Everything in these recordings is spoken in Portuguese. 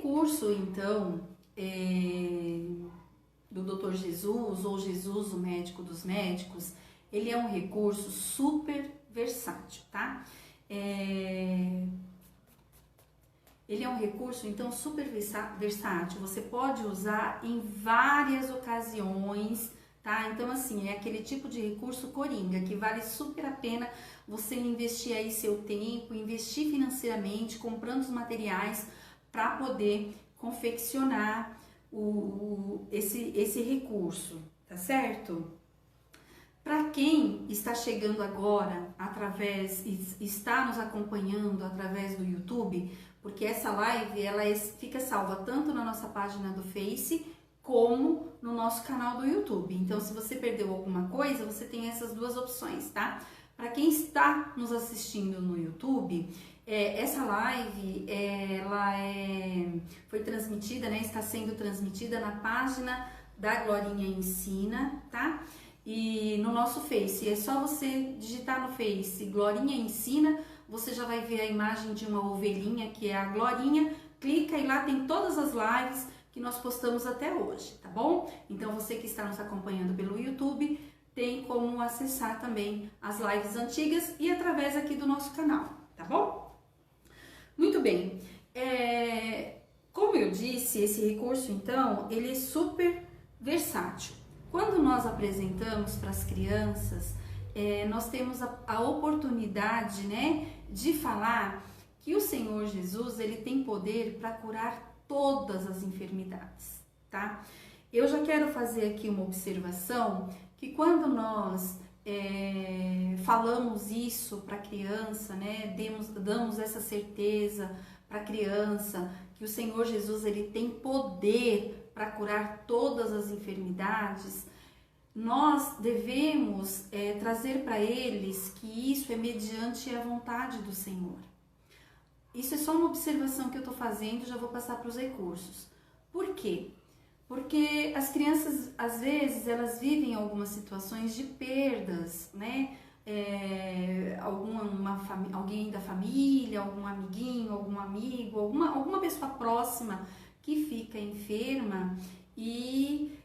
recurso, então, do Dr. Jesus, ou Jesus, o médico dos médicos, ele é um recurso super versátil, tá? Ele é um recurso, então, super versátil. Você pode usar em várias ocasiões, tá? Então, assim, é aquele tipo de recurso coringa, que vale super a pena você investir aí seu tempo, investir financeiramente, comprando os materiais para poder confeccionar esse recurso, tá certo? Para quem está chegando agora está nos acompanhando através do YouTube, porque essa live fica salva tanto na nossa página do Face como no nosso canal do YouTube. Então, se você perdeu alguma coisa, você tem essas duas opções, tá? Para quem está nos assistindo no YouTube, essa live foi transmitida, né? Está sendo transmitida na página da Glorinha Ensina, tá? E no nosso Face, é só você digitar no Face Glorinha Ensina, você já vai ver a imagem de uma ovelhinha que é a Glorinha, clica e lá tem todas as lives que nós postamos até hoje, tá bom? Então você que está nos acompanhando pelo YouTube, tem como acessar também as lives antigas e através aqui do nosso canal, tá bom? Muito bem, como eu disse, esse recurso então, ele é super versátil. Quando nós apresentamos para as crianças, nós temos a oportunidade, né, de falar que o Senhor Jesus, ele tem poder para curar todas as enfermidades, tá? Eu já quero fazer aqui uma observação, que quando nós falamos isso para a criança, né, damos essa certeza para a criança, que o Senhor Jesus, ele tem poder para curar todas as enfermidades, nós devemos trazer para eles que isso é mediante a vontade do Senhor. Isso é só uma observação que eu estou fazendo, já vou passar para os recursos. Por quê? Porque as crianças, às vezes, elas vivem algumas situações de perdas, né? Alguém da família, algum amiguinho, algum amigo, alguma pessoa próxima que fica enferma e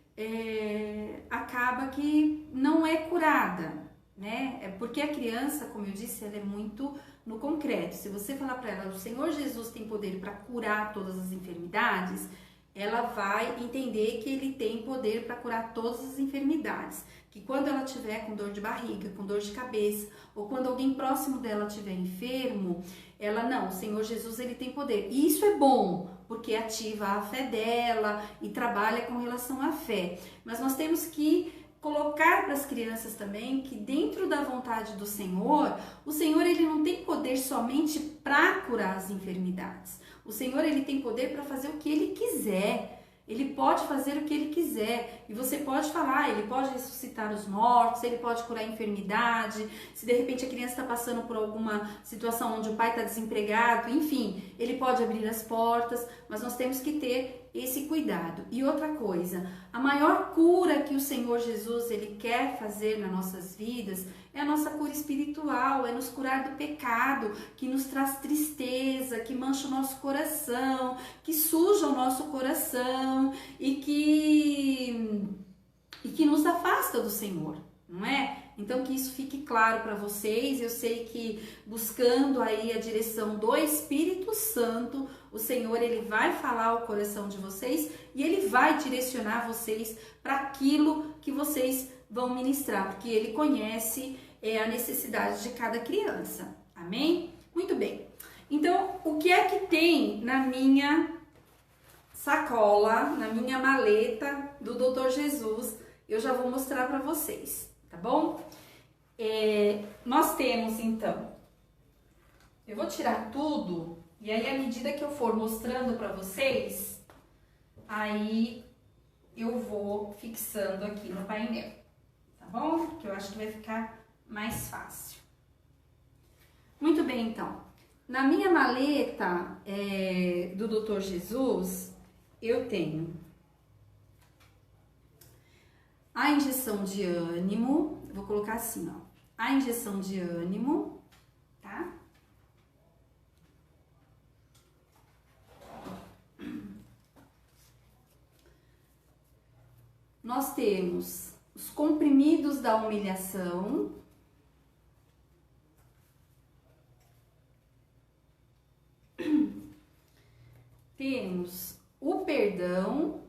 acaba que não é curada, né? Porque a criança, como eu disse, ela é muito no concreto. Se você falar para ela, o Senhor Jesus tem poder para curar todas as enfermidades, ela vai entender que ele tem poder para curar todas as enfermidades. Que quando ela tiver com dor de barriga, com dor de cabeça, ou quando alguém próximo dela estiver enfermo, o Senhor Jesus, ele tem poder. E isso é bom, porque ativa a fé dela e trabalha com relação à fé. Mas nós temos que colocar para as crianças também que dentro da vontade do Senhor, o Senhor, ele não tem poder somente para curar as enfermidades. O Senhor, ele tem poder para fazer o que ele quiser. Ele pode fazer o que ele quiser. E você pode falar, ele pode ressuscitar os mortos, ele pode curar a enfermidade. Se de repente a criança está passando por alguma situação onde o pai está desempregado, enfim, ele pode abrir as portas, mas nós temos que ter esse cuidado. E outra coisa, a maior cura que o Senhor Jesus, ele quer fazer nas nossas vidas é a nossa cura espiritual, é nos curar do pecado, que nos traz tristeza, que mancha o nosso coração, que suja o nosso coração e que nos afasta do Senhor, não é? Então que isso fique claro para vocês. Eu sei que buscando aí a direção do Espírito Santo, o Senhor, ele vai falar ao coração de vocês e ele vai direcionar vocês para aquilo que vocês vão ministrar, porque ele conhece a necessidade de cada criança. Amém? Muito bem. Então, o que é que tem na minha sacola, na minha maleta do Dr. Jesus? Eu já vou mostrar para vocês, tá bom? Nós temos, então, eu vou tirar tudo e aí, à medida que eu for mostrando para vocês, aí eu vou fixando aqui no painel, tá bom? Que eu acho que vai ficar mais fácil. Muito bem, então. Na minha maleta do Dr. Jesus, eu tenho a injeção de ânimo, vou colocar assim, ó, a injeção de ânimo, tá? nós temos os comprimidos da humilhação, temos o perdão,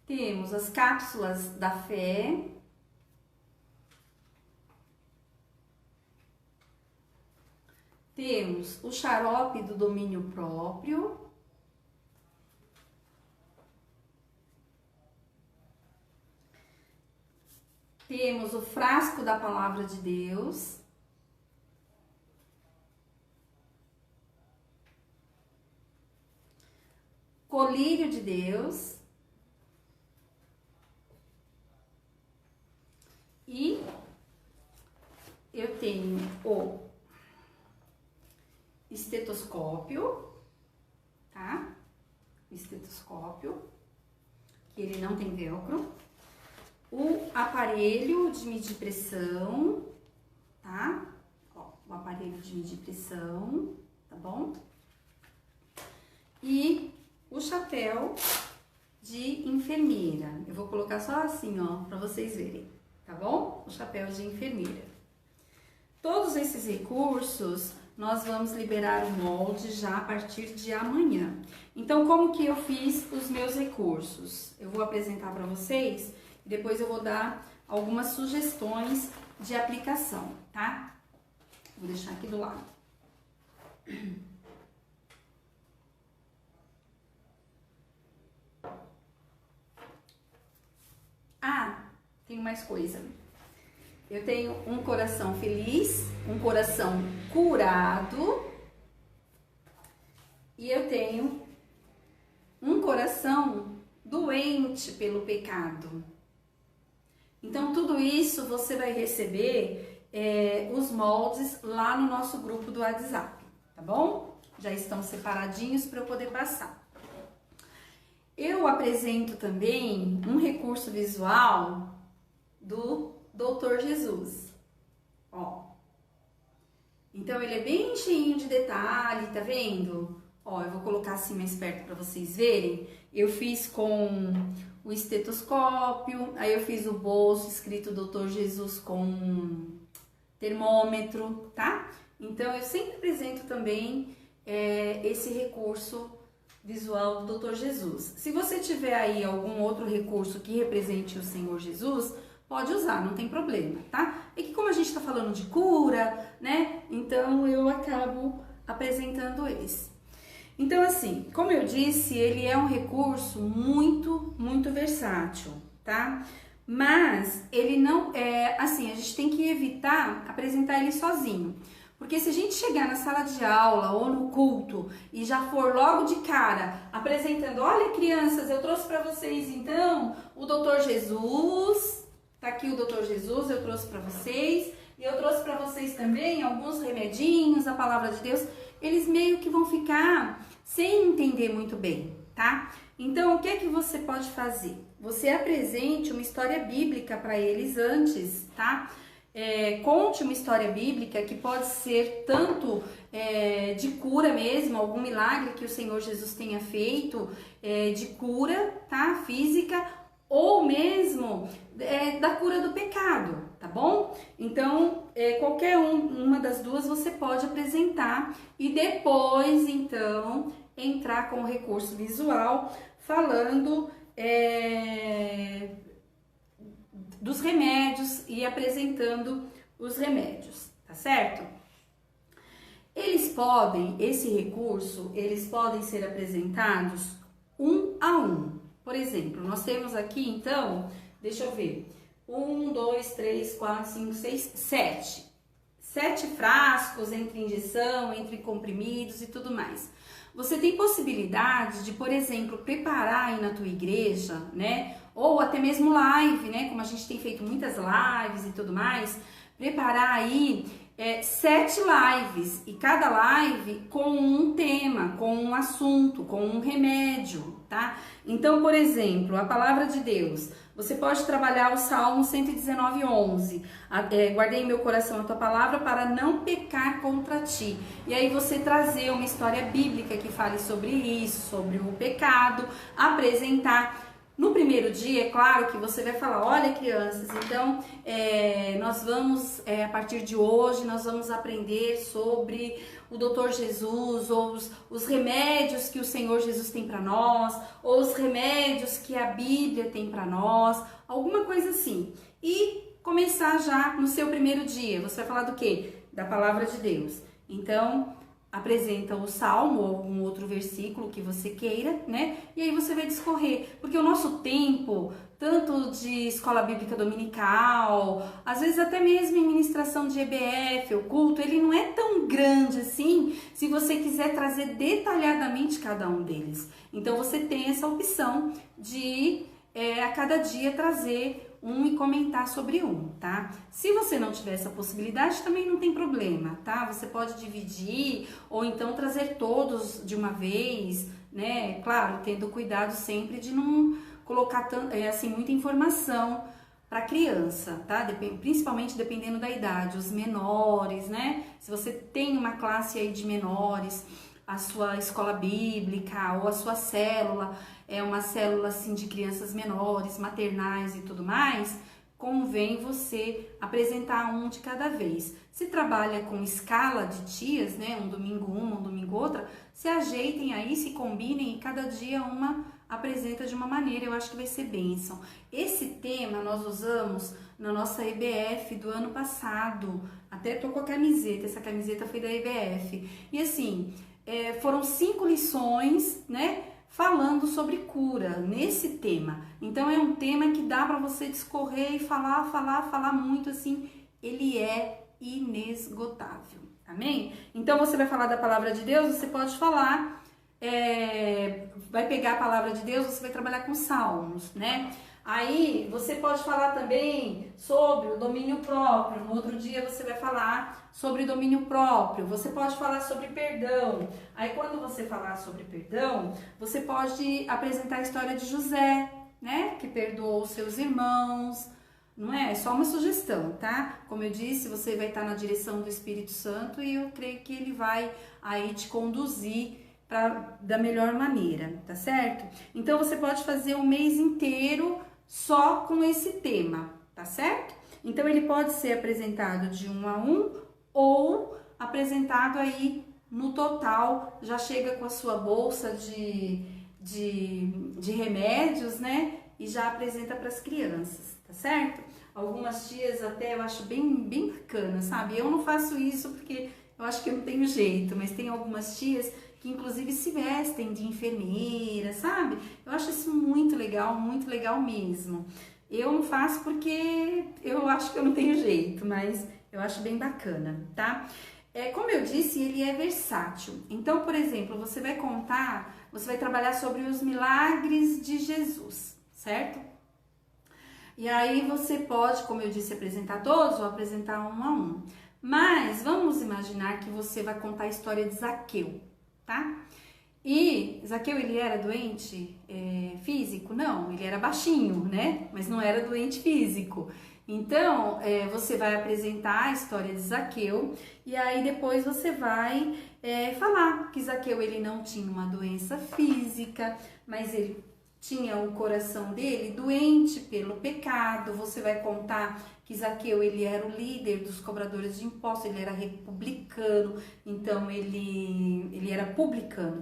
temos as cápsulas da fé, temos o xarope do domínio próprio, temos o frasco da palavra de Deus, colírio de Deus e eu tenho o estetoscópio, tá? Estetoscópio, que ele não tem velcro, o aparelho de medir pressão, tá? Ó, o aparelho de medir pressão, tá bom? E o chapéu de enfermeira. Eu vou colocar só assim, ó, pra vocês verem, tá bom? O chapéu de enfermeira. Todos esses recursos nós vamos liberar o molde já a partir de amanhã. Então, como que eu fiz os meus recursos? Eu vou apresentar para vocês e depois eu vou dar algumas sugestões de aplicação, tá? Vou deixar aqui do lado. Ah, tem mais coisa. Eu tenho um coração feliz, um coração curado e eu tenho um coração doente pelo pecado. Então, tudo isso você vai receber os moldes lá no nosso grupo do WhatsApp, tá bom? Já estão separadinhos para eu poder passar. Eu apresento também um recurso visual do Doutor Jesus, ó. Então, ele é bem cheinho de detalhe, tá vendo? Ó, eu vou colocar assim mais perto para vocês verem. Eu fiz com o estetoscópio, aí eu fiz o bolso escrito Doutor Jesus com termômetro, tá? Então, eu sempre apresento também esse recurso visual do Doutor Jesus. Se você tiver aí algum outro recurso que represente o Senhor Jesus, pode usar, não tem problema, tá? É que como a gente tá falando de cura, né? Então eu acabo apresentando esse. Então assim, como eu disse, ele é um recurso muito versátil, tá? Mas ele não é, assim, a gente tem que evitar apresentar ele sozinho. Porque se a gente chegar na sala de aula ou no culto e já for logo de cara apresentando, olha crianças, eu trouxe para vocês então o Doutor Jesus, tá aqui o Doutor Jesus, eu trouxe para vocês, e eu trouxe para vocês também alguns remedinhos, a palavra de Deus, eles meio que vão ficar sem entender muito bem, tá? Então, o que é que você pode fazer? Você apresente uma história bíblica para eles antes, tá? Conte uma história bíblica que pode ser tanto de cura mesmo, algum milagre que o Senhor Jesus tenha feito, de cura, tá? Física, ou mesmo da cura do pecado, tá bom? Então, qualquer uma das duas você pode apresentar e depois, então, entrar com o recurso visual falando dos remédios e apresentando os remédios, tá certo? Esse recurso, eles podem ser apresentados um a um. Por exemplo, nós temos aqui, então, deixa eu ver, 1, 2, 3, 4, 5, 6, 7. 7 frascos entre injeção, entre comprimidos e tudo mais. Você tem possibilidade de, por exemplo, preparar aí na tua igreja, né? Ou até mesmo live, né? Como a gente tem feito muitas lives e tudo mais, preparar aí 7 lives e cada live com um tema, com um assunto, com um remédio, tá? Então, por exemplo, a palavra de Deus, Você pode trabalhar o Salmo 119:11. Guardei em meu coração a tua palavra para não pecar contra ti. E aí você trazer uma história bíblica que fale sobre isso, sobre o pecado, apresentar. No primeiro dia, é claro que você vai falar, olha crianças, então nós vamos, a partir de hoje, nós vamos aprender sobre o Doutor Jesus, ou os remédios que o Senhor Jesus tem para nós, ou os remédios que a Bíblia tem para nós, alguma coisa assim. E começar já no seu primeiro dia, você vai falar do quê? Da palavra de Deus. Então, apresenta o salmo ou algum outro versículo que você queira, né? E aí você vai discorrer, porque o nosso tempo, tanto de escola bíblica dominical, às vezes até mesmo em ministração de EBF, o culto, ele não é tão grande assim, se você quiser trazer detalhadamente cada um deles. Então você tem essa opção de a cada dia trazer um e comentar sobre um, tá? Se você não tiver essa possibilidade, também não tem problema, tá? Você pode dividir ou então trazer todos de uma vez, né? Claro, tendo cuidado sempre de não colocar assim, muita informação para criança, tá? Principalmente dependendo da idade, os menores, né? Se você tem uma classe aí de menores, a sua escola bíblica ou a sua célula é uma célula assim de crianças menores, maternais e tudo mais, convém você apresentar um de cada vez. Se trabalha com escala de dias, né, um domingo uma, um domingo outra, se ajeitem aí, se combinem e cada dia uma apresenta de uma maneira, eu acho que vai ser bênção. Esse tema nós usamos na nossa EBF do ano passado, até tô com a camiseta, essa camiseta foi da EBF, e assim, foram 5 lições, né, falando sobre nesse tema. Então é um tema que dá para você discorrer e falar muito assim, ele é inesgotável, amém? Então você vai falar da palavra de Deus, você pode falar, vai pegar a palavra de Deus, você vai trabalhar com salmos, né? Aí você pode falar também sobre o domínio próprio, no outro dia você vai falar sobre domínio próprio, você pode falar sobre perdão. Aí quando você falar sobre perdão, você pode apresentar a história de José, né, que perdoou os seus irmãos, não é? É só uma sugestão, tá? Como eu disse, você vai estar na direção do Espírito Santo e eu creio que ele vai aí te conduzir da melhor maneira, tá certo? Então você pode fazer um mês inteiro só com esse tema, tá certo? Então ele pode ser apresentado de 1 a 1 ou apresentado aí no total, já chega com a sua bolsa de remédios, né? E já apresenta para as crianças, tá certo? Algumas tias até eu acho bem bacana, sabe? Eu não faço isso porque eu acho que eu não tenho jeito, mas tem algumas tias que inclusive se vestem de enfermeira, sabe? Eu acho isso muito legal mesmo. Eu não faço porque eu acho que eu não tenho jeito, mas eu acho bem bacana, tá? Como eu disse, ele é versátil. Então, por exemplo, você vai trabalhar sobre os milagres de Jesus, certo? E aí você pode, como eu disse, apresentar todos ou apresentar 1 a 1. Mas vamos imaginar que você vai contar a história de Zaqueu, tá? E Zaqueu, ele era doente físico? Não, ele era baixinho, né? Mas não era doente físico. Então, você vai apresentar a história de Zaqueu e aí depois você vai falar que Zaqueu, ele não tinha uma doença física, mas ele tinha o coração dele doente pelo pecado. Você vai contar que Zaqueu, ele era o líder dos cobradores de impostos, ele era republicano, então ele era publicano,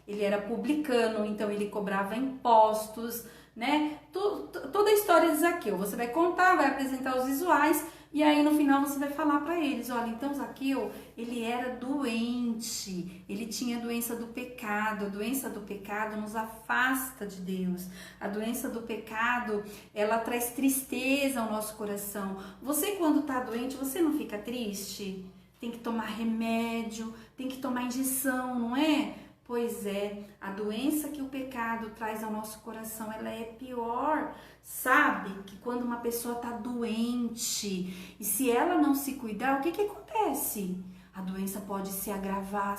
ele era publicano, então ele cobrava impostos, né? Toda a história de Zaqueu, você vai contar, vai apresentar os visuais e aí no final você vai falar para eles, olha, então Zaqueu, ele era doente, ele tinha a doença do pecado, a doença do pecado nos afasta de Deus, a doença do pecado, ela traz tristeza ao nosso coração. Você quando tá doente, você não fica triste? Tem que tomar remédio, tem que tomar injeção, não é? Pois é, a doença que o pecado traz ao nosso coração, ela é pior. Sabe que quando uma pessoa está doente e se ela não se cuidar, o que acontece? A doença pode se agravar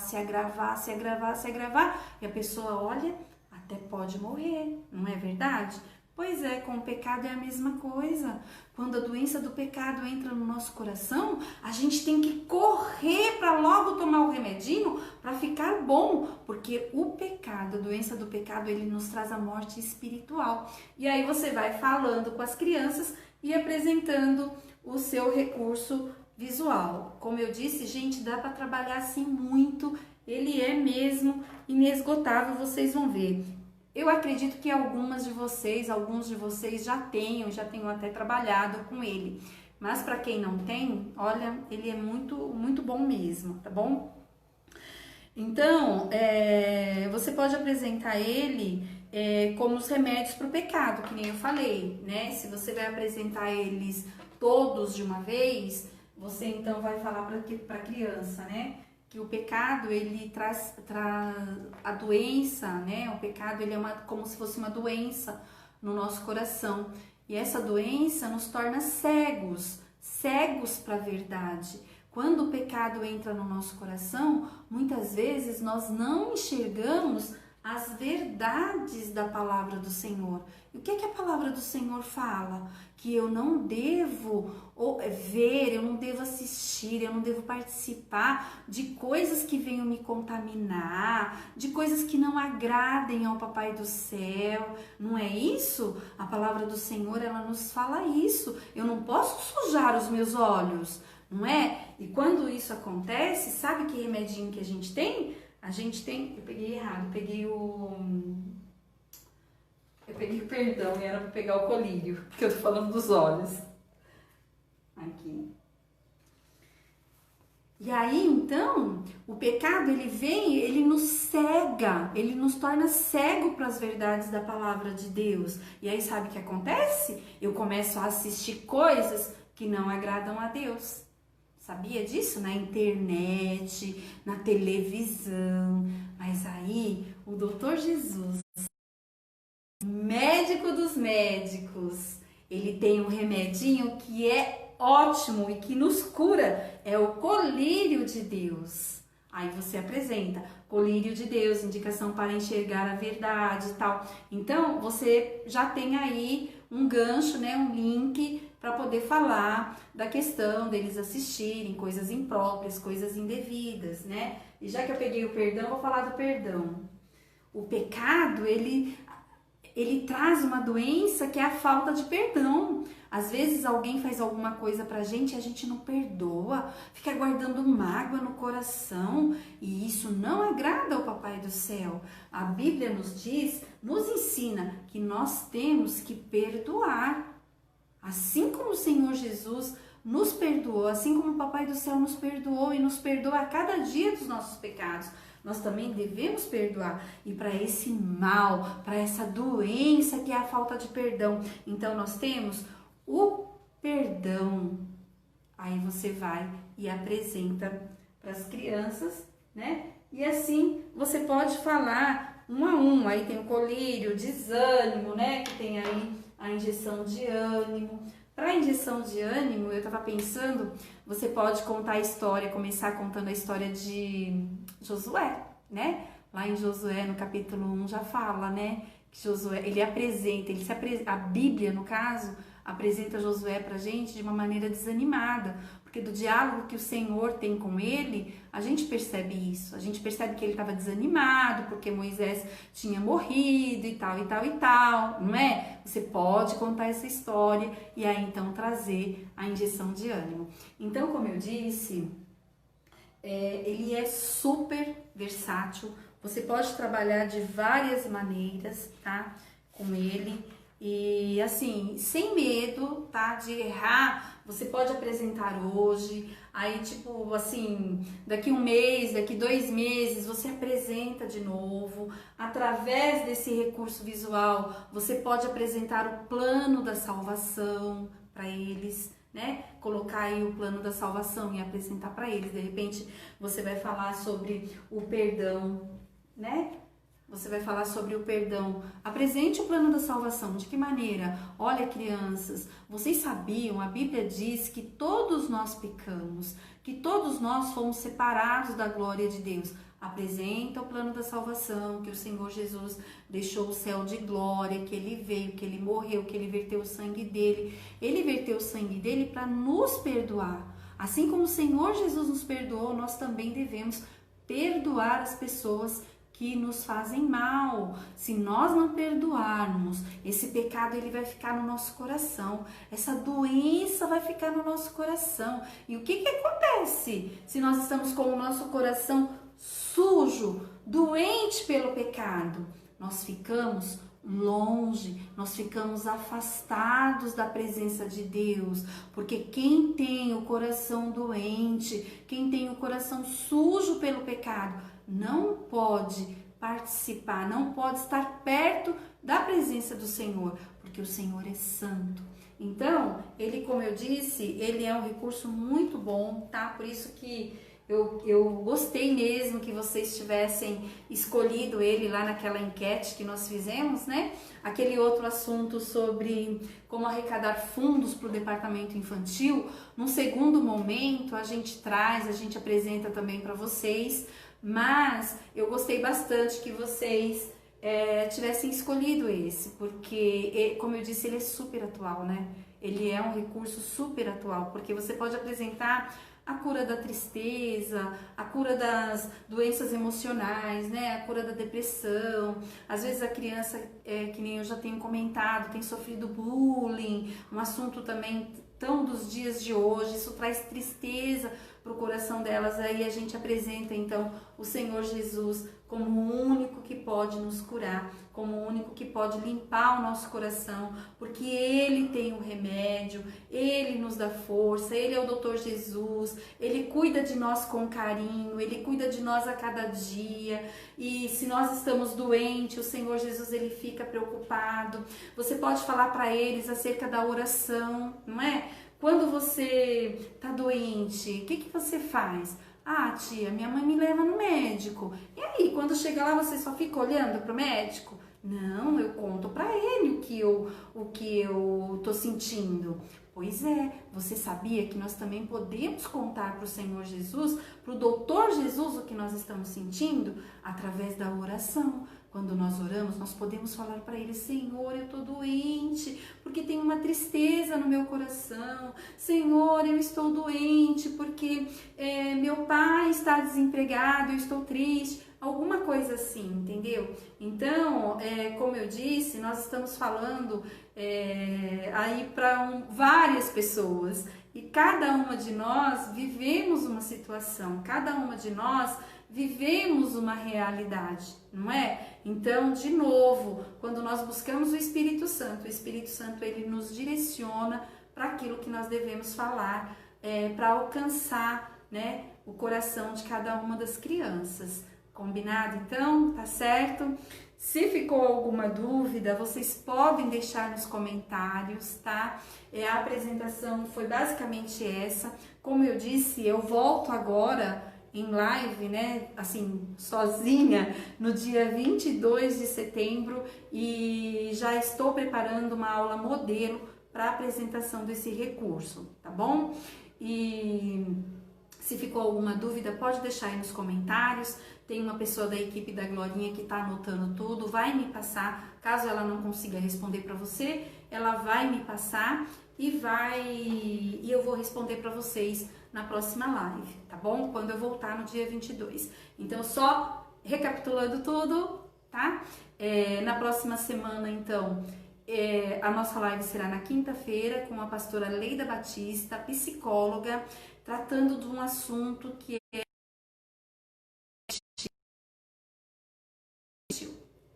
e a pessoa, olha, até pode morrer, não é verdade? Pois é, com o pecado é a mesma coisa. Quando a doença do pecado entra no nosso coração, a gente tem que correr para logo tomar o remedinho para ficar bom, porque o pecado, a doença do pecado, ele nos traz a morte espiritual. E aí você vai falando com as crianças e apresentando o seu recurso visual. Como eu disse, gente, dá para trabalhar assim muito, ele é mesmo inesgotável, vocês vão ver. Eu acredito que alguns de vocês já tenham até trabalhado com ele. Mas para quem não tem, olha, ele é muito, muito bom mesmo, tá bom? Então, você pode apresentar ele como os remédios para o pecado, que nem eu falei, né? Se você vai apresentar eles todos de uma vez, você então vai falar para a criança, né? Que o pecado, ele traz a doença, né? O pecado, ele é como se fosse uma doença no nosso coração. E essa doença nos torna cegos para a verdade. Quando o pecado entra no nosso coração, muitas vezes nós não enxergamos as verdades da palavra do Senhor. E o que a palavra do Senhor fala? Que eu não devo ver, eu não devo assistir, eu não devo participar de coisas que venham me contaminar, de coisas que não agradem ao Papai do Céu. Não é isso? A palavra do Senhor, ela nos fala isso. Eu não posso sujar os meus olhos, não é? E quando isso acontece, sabe que remedinho que a gente tem? A gente tem, eu peguei errado, eu peguei o perdão e era para pegar o colírio, porque eu tô falando dos olhos. Aqui. E aí, então, o pecado, ele vem, ele nos cega, ele nos torna cego para as verdades da palavra de Deus. E aí, sabe o que acontece? Eu começo a assistir coisas que não agradam a Deus. Sabia disso? Na internet, na televisão. Mas aí, o doutor Jesus, médico dos médicos, ele tem um remedinho que é ótimo e que nos cura. É o colírio de Deus. Aí você apresenta, colírio de Deus, indicação para enxergar a verdade e tal. Então, você já tem aí um gancho, né, um link para poder falar da questão deles assistirem coisas impróprias, coisas indevidas, né? E já que eu peguei o perdão, eu vou falar do perdão. O pecado, ele traz uma doença que é a falta de perdão. Às vezes alguém faz alguma coisa pra gente e a gente não perdoa, fica guardando mágoa no coração, e isso não agrada ao Papai do Céu. A Bíblia nos diz, nos ensina que nós temos que perdoar. Assim como o Senhor Jesus nos perdoou, assim como o Papai do Céu nos perdoou e nos perdoa a cada dia dos nossos pecados, nós também devemos perdoar. E para esse mal, para essa doença que é a falta de perdão, então nós temos o perdão. Aí você vai e apresenta para as crianças, né? E assim você pode falar um a um. Aí tem o colírio, o desânimo, né? Que tem aí a injeção de ânimo. Para a injeção de ânimo, eu estava pensando, você pode contar a história, começar contando a história de Josué, né? Lá em Josué, no capítulo 1, já fala, né? Que Josué, a Bíblia, no caso, apresenta Josué pra gente de uma maneira desanimada, porque do diálogo que o Senhor tem com ele, a gente percebe isso, a gente percebe que ele estava desanimado, porque Moisés tinha morrido e tal, e tal, e tal, não é? Você pode contar essa história e aí então trazer a injeção de ânimo. Então, como eu disse, ele é super versátil, você pode trabalhar de várias maneiras, tá? Com ele. E assim, sem medo, tá? De errar, você pode apresentar hoje, aí tipo assim, daqui 1 mês, daqui 2 meses, você apresenta de novo. Através desse recurso visual, você pode apresentar o plano da salvação para eles, né? Colocar aí o plano da salvação e apresentar para eles. De repente, você vai falar sobre o perdão, né? Você vai falar sobre o perdão. Apresente o plano da salvação. De que maneira? Olha, crianças, vocês sabiam, a Bíblia diz que todos nós pecamos, que todos nós fomos separados da glória de Deus. apresenta o plano da salvação, que o Senhor Jesus deixou o céu de glória, que ele veio, que ele morreu, que ele verteu o sangue dele. Ele verteu o sangue dele para nos perdoar. Assim como o Senhor Jesus nos perdoou, nós também devemos perdoar as pessoas que nos fazem mal. Se nós não perdoarmos, esse pecado ele vai ficar no nosso coração, essa doença vai ficar no nosso coração. E o que acontece se nós estamos com o nosso coração sujo, doente pelo pecado? Nós ficamos longe, nós ficamos afastados da presença de Deus, porque quem tem o coração doente, quem tem o coração sujo pelo pecado, não pode participar, não pode estar perto da presença do Senhor, porque o Senhor é santo. Então, ele, como eu disse, ele é um recurso muito bom, tá? Por isso que eu gostei mesmo que vocês tivessem escolhido ele lá naquela enquete que nós fizemos, né? Aquele outro assunto sobre como arrecadar fundos para o departamento infantil, num segundo momento a gente apresenta também para vocês, mas eu gostei bastante que vocês tivessem escolhido esse, porque, como eu disse, ele é super atual, né? Ele é um recurso super atual, porque você pode apresentar a cura da tristeza, a cura das doenças emocionais, né? A cura da depressão. Às vezes a criança, que nem eu já tenho comentado, tem sofrido bullying, um assunto também tão dos dias de hoje, isso traz tristeza para o coração delas. Aí a gente apresenta então o Senhor Jesus como o único que pode nos curar, como o único que pode limpar o nosso coração, porque Ele tem o remédio, Ele nos dá força, Ele é o Doutor Jesus, Ele cuida de nós com carinho, Ele cuida de nós a cada dia, e se nós estamos doentes, o Senhor Jesus, Ele fica preocupado. Você pode falar para eles acerca da oração, não é? Quando você está doente, o que você faz? Ah, tia, minha mãe me leva no médico. E aí, quando chega lá, você só fica olhando para o médico? Não, eu conto para ele o que eu tô sentindo. Pois é, você sabia que nós também podemos contar para o Senhor Jesus, para o Doutor Jesus, o que nós estamos sentindo? Através da oração. Quando nós oramos, nós podemos falar para Ele: Senhor, eu estou doente, porque tem uma tristeza no meu coração. Senhor, eu estou doente, porque meu pai está desempregado, eu estou triste. Alguma coisa assim, entendeu? Então, como eu disse, nós estamos falando aí para várias pessoas. E cada uma de nós vivemos uma situação, cada uma de nós vivemos uma realidade, não é? Então, de novo, quando nós buscamos o Espírito Santo ele nos direciona para aquilo que nós devemos falar, para alcançar, né, o coração de cada uma das crianças. Combinado? Então, tá certo? Se ficou alguma dúvida, vocês podem deixar nos comentários, tá? A apresentação foi basicamente essa. Como eu disse, eu volto agora em live, né, assim, sozinha, no dia 22 de setembro, e já estou preparando uma aula modelo para a apresentação desse recurso, tá bom? E se ficou alguma dúvida, pode deixar aí nos comentários. Tem uma pessoa da equipe da Glorinha que está anotando tudo, vai me passar. Caso ela não consiga responder para você, ela vai me passar e eu vou responder para vocês na próxima live, tá bom? Quando eu voltar no dia 22. Então, só recapitulando tudo, tá? Na próxima semana, então, a nossa live será na quinta-feira com a pastora Leida Batista, psicóloga, tratando de um assunto que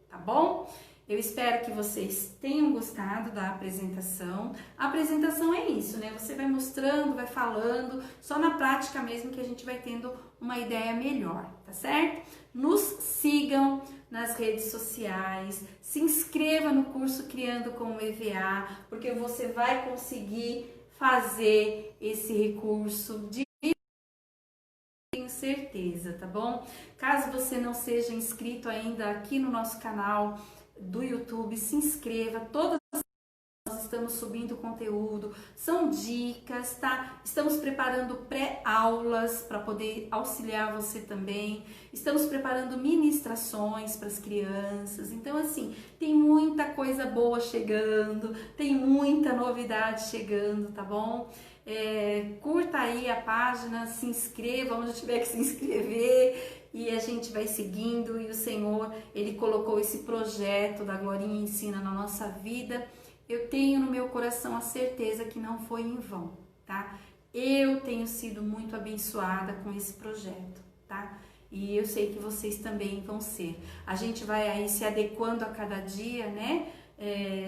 tá bom? Eu espero que vocês tenham gostado da apresentação. A apresentação é isso, né? Você vai mostrando, vai falando, só na prática mesmo que a gente vai tendo uma ideia melhor, tá certo? Nos sigam nas redes sociais, se inscreva no curso Criando com o EVA, porque você vai conseguir fazer esse recurso de tenho certeza, tá bom? Caso você não seja inscrito ainda aqui no nosso canal do YouTube, se inscreva. Todas as nós estamos subindo conteúdo, são dicas, tá? Estamos preparando pré-aulas para poder auxiliar você também. Estamos preparando ministrações para as crianças. Então, assim, tem muita coisa boa chegando, tem muita novidade chegando, tá bom? Curta aí a página, se inscreva onde tiver que se inscrever e a gente vai seguindo. E o Senhor, Ele colocou esse projeto da Glorinha Ensina na nossa vida. Eu tenho no meu coração a certeza que não foi em vão, tá? Eu tenho sido muito abençoada com esse projeto, tá? E eu sei que vocês também vão ser. A gente vai aí se adequando a cada dia, né?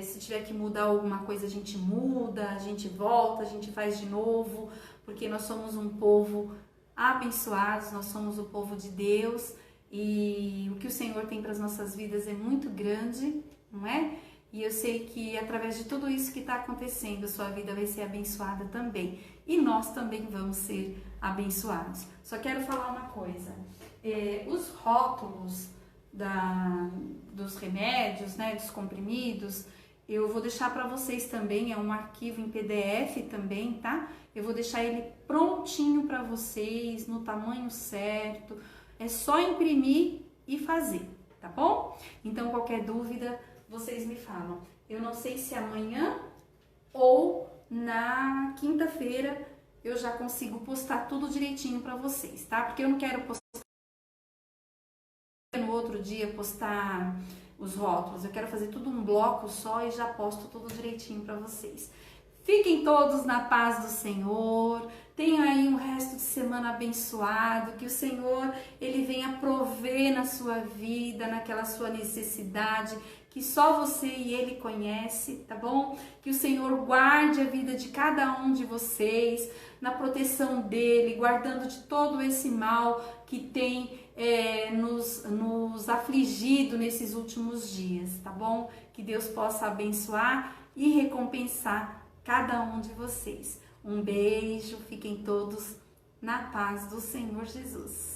Se tiver que mudar alguma coisa, a gente muda, a gente volta, a gente faz de novo, porque nós somos um povo abençoado, nós somos o povo de Deus e o que o Senhor tem para as nossas vidas é muito grande, não é? E eu sei que através de tudo isso que está acontecendo, a sua vida vai ser abençoada também. E nós também vamos ser abençoados. Só quero falar uma coisa, os rótulos dos remédios, né, dos comprimidos, eu vou deixar para vocês também, é um arquivo em PDF também, tá? Eu vou deixar ele prontinho para vocês, no tamanho certo, é só imprimir e fazer, tá bom? Então, qualquer dúvida, vocês me falam. Eu não sei se amanhã ou na quinta-feira eu já consigo postar tudo direitinho para vocês, tá? Porque eu não quero postar no outro dia, postar os rótulos. Eu quero fazer tudo um bloco só e já posto tudo direitinho para vocês. Fiquem todos na paz do Senhor. Tenham aí um resto de semana abençoado. Que o Senhor, Ele venha prover na sua vida, naquela sua necessidade, que só você e Ele conhece, tá bom? Que o Senhor guarde a vida de cada um de vocês, na proteção dEle, guardando de todo esse mal que tem nos afligido nesses últimos dias, tá bom? Que Deus possa abençoar e recompensar cada um de vocês. Um beijo, fiquem todos na paz do Senhor Jesus.